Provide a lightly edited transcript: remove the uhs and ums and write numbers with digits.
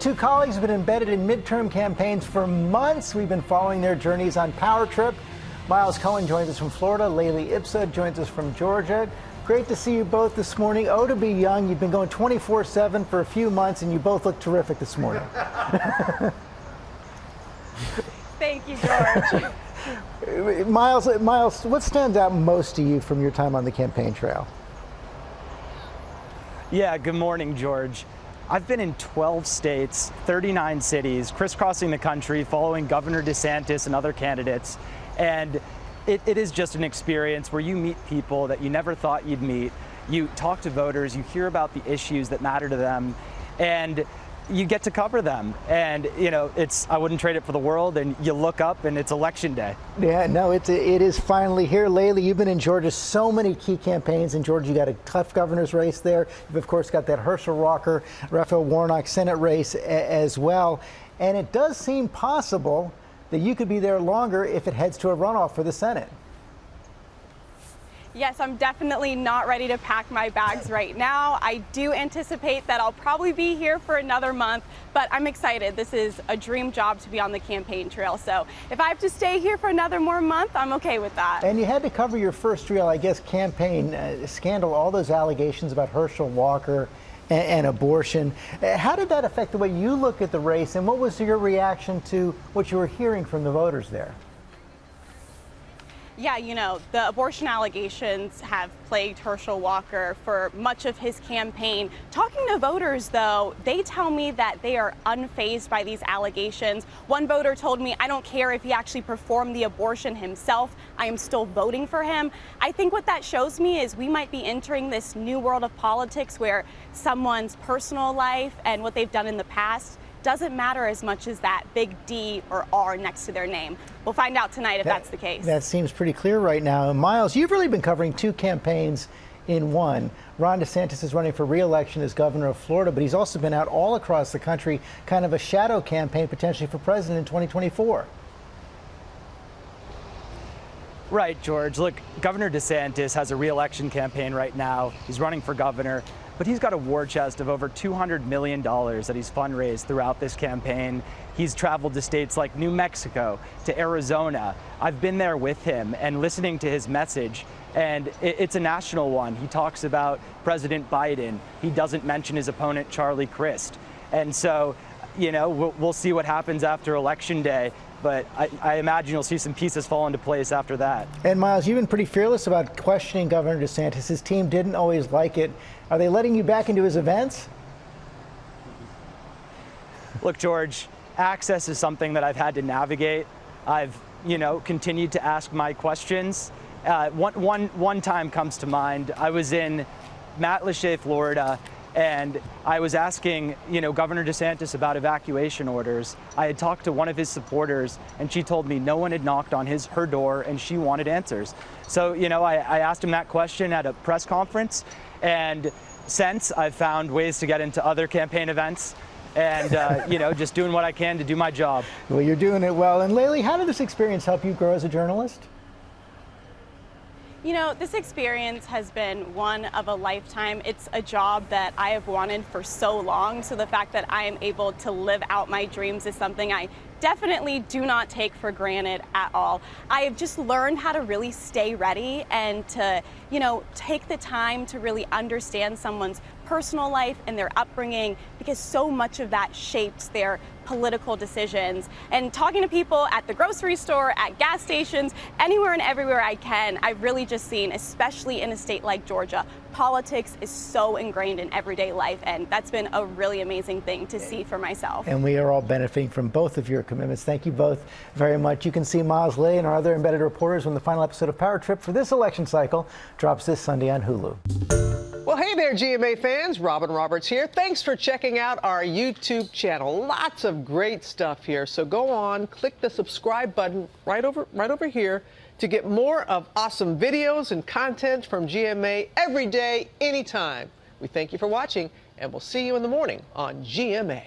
Two colleagues have been embedded in midterm campaigns for months. We've been following their journeys on Power Trip. Miles Cohen joins us from Florida. Lalee Ibssa joins us from Georgia. Great to see you both this morning. Oh, to be young. You've been going 24/7 for a few months, and you both look terrific this morning. Thank you, George. Miles, what stands out most to you from your time on the campaign trail? Yeah, good morning, George. I've been in 12 states, 39 cities, crisscrossing the country, following Governor DeSantis and other candidates. And it is just an experience where you meet people that you never thought you'd meet. You talk to voters, you hear about the issues that matter to them, and you get to cover them. And, you know, I wouldn't trade it for the world, and you look up and it's election day. Yeah, no, it is finally here. Lalee, you've been in Georgia, so many key campaigns in Georgia. You got a tough governor's race there. You've, of course, got that Herschel Walker, Raphael Warnock Senate race as well. And it does seem possible that you could be there longer if it heads to a runoff for the Senate. Yes, I'm definitely not ready to pack my bags right now. I do anticipate that I'll probably be here for another month, but I'm excited. This is a dream job to be on the campaign trail. So if I have to stay here for another more month, I'm okay with that. And you had to cover your first real, I guess, campaign scandal, all those allegations about Herschel Walker and abortion. How did that affect the way you look at the race, and what was your reaction to what you were hearing from the voters there? Yeah, you know, the abortion allegations have plagued Herschel Walker for much of his campaign. Talking to voters, though, they tell me that they are unfazed by these allegations. One voter told me, I don't care if he actually performed the abortion himself, I am still voting for him. I think what that shows me is we might be entering this new world of politics where someone's personal life and what they've done in the past doesn't matter as much as that big D or R next to their name. We'll find out tonight if that's the case. That seems pretty clear right now. Miles, you've really been covering two campaigns in one. Ron DeSantis is running for re-election as governor of Florida, but he's also been out all across the country, kind of a shadow campaign potentially for president in 2024. Right, George. Look, Governor DeSantis has a re-election campaign right now. He's running for governor, but he's got a war chest of over $200 million that he's fundraised throughout this campaign. He's traveled to states like New Mexico, to Arizona. I've been there with him and listening to his message, and it's a national one. He talks about President Biden. He doesn't mention his opponent, Charlie Crist. And so, you know, we'll see what happens after Election Day. But I imagine you'll see some pieces fall into place after that. And Miles, you've been pretty fearless about questioning Governor DeSantis. His team didn't always like it. Are they letting you back into his events? Look, George, access is something that I've had to navigate. I've, you know, continued to ask my questions. One time comes to mind. I was in Matlacha, Florida, and I was asking, you know, Governor DeSantis about evacuation orders. I had talked to one of his supporters, and she told me no one had knocked on her door, and she wanted answers. So, you know, I asked him that question at a press conference, and since I've found ways to get into other campaign events, and, you know, just doing what I can to do my job. Well, you're doing it well. And Lalee, how did this experience help you grow as a journalist? You know, this experience has been one of a lifetime. It's a job that I have wanted for so long. So the fact that I am able to live out my dreams is something I definitely do not take for granted at all. I have just learned how to really stay ready and to, you know, take the time to really understand someone's personal life and their upbringing, because so much of that shapes their political decisions. And talking to people at the grocery store, at gas stations, anywhere and everywhere I can, I've really just seen, especially in a state like Georgia, politics is so ingrained in everyday life, and that's been a really amazing thing to see for myself. And we are all benefiting from both of your commitments. Thank you both very much. You can see Miles, Lalee, and our other embedded reporters when the final episode of Power Trip for this election cycle drops this Sunday on Hulu. Well, hey there, GMA fans. Robin Roberts here. Thanks for checking out our YouTube channel. Lots of great stuff here. So go on, click the subscribe button right over here to get more of awesome videos and content from GMA every day, anytime. We thank you for watching, and we'll see you in the morning on GMA.